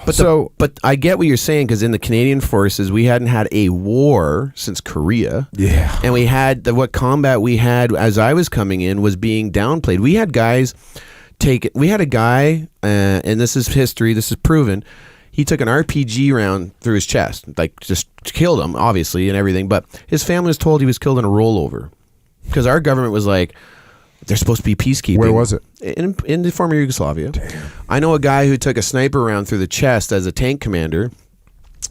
But I get what you're saying, because in the Canadian forces, we hadn't had a war since Korea. Yeah. And we had what combat we had as I was coming in was being downplayed. We had guys we had a guy, and this is history, this is proven. He took an RPG round through his chest, like just killed him, obviously, and everything. But his family was told he was killed in a rollover, because our government was like, they're supposed to be peacekeeping. Where was it? In the former Yugoslavia. Damn. I know a guy who took a sniper round through the chest as a tank commander.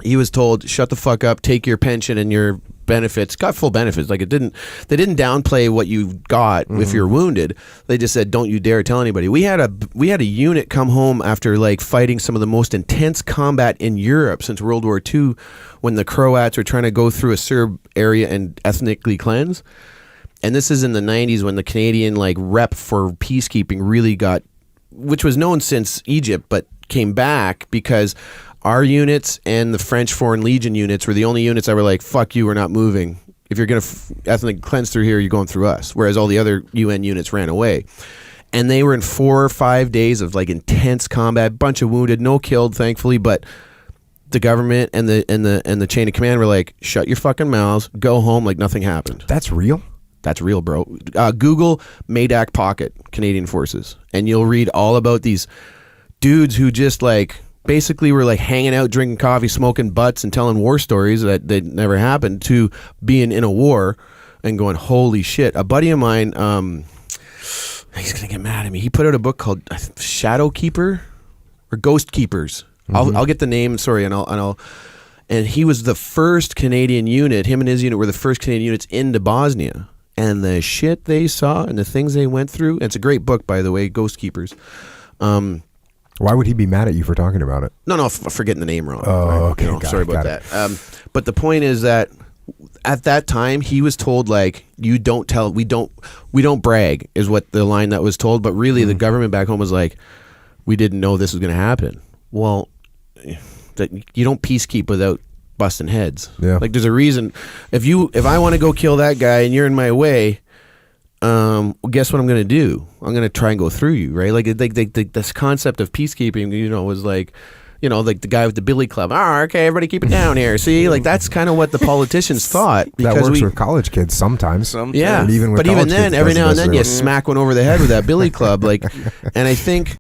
He was told, shut the fuck up, take your pension and your benefits. Got full benefits. Like, they didn't downplay what you got if you're wounded. They just said, don't you dare tell anybody. We had a unit come home after like fighting some of the most intense combat in Europe since World War II, when the Croats were trying to go through a Serb area and ethnically cleanse. And this is in the 90s, when the Canadian like rep for peacekeeping really got, which was known since Egypt, but came back because our units and the French Foreign Legion units were the only units that were like, fuck you, we're not moving. If you're going to ethnic cleanse through here, you're going through us. Whereas all the other UN units ran away. And they were in 4 or 5 days of like intense combat, bunch of wounded, no killed, thankfully, but the government and the chain of command were like, shut your fucking mouths, go home like nothing happened. That's real? That's real, bro. Google Mitic Pocket, Canadian Forces, and you'll read all about these dudes who just like basically were like hanging out, drinking coffee, smoking butts, and telling war stories that never happened, to being in a war and going, holy shit. A buddy of mine, he's gonna get mad at me. He put out a book called Shadow Keeper or Ghost Keepers. I'll get the name. Sorry, and he was the first Canadian unit. Him and his unit were the first Canadian units into Bosnia. And the shit they saw and the things they went through. It's a great book, by the way, Ghost Keepers. Why would he be mad at you for talking about it? No, forgetting the name wrong. Oh, okay. Sorry about that. But the point is that at that time he was told, like, you don't tell, we don't brag, is what the line that was told. But really, the government back home was like, we didn't know this was going to happen. Well, that you don't peacekeep without busting heads. Yeah. Like, there's a reason. If I want to go kill that guy and you're in my way, guess what I'm going to do? I'm going to try and go through you, right? Like this concept of peacekeeping, was like, like the guy with the billy club. Okay, everybody keep it down here. See, like that's kind of what the politicians thought. That works with college kids sometimes. Yeah, and even then, every now and then you smack one over the head with that billy club. Like, and I think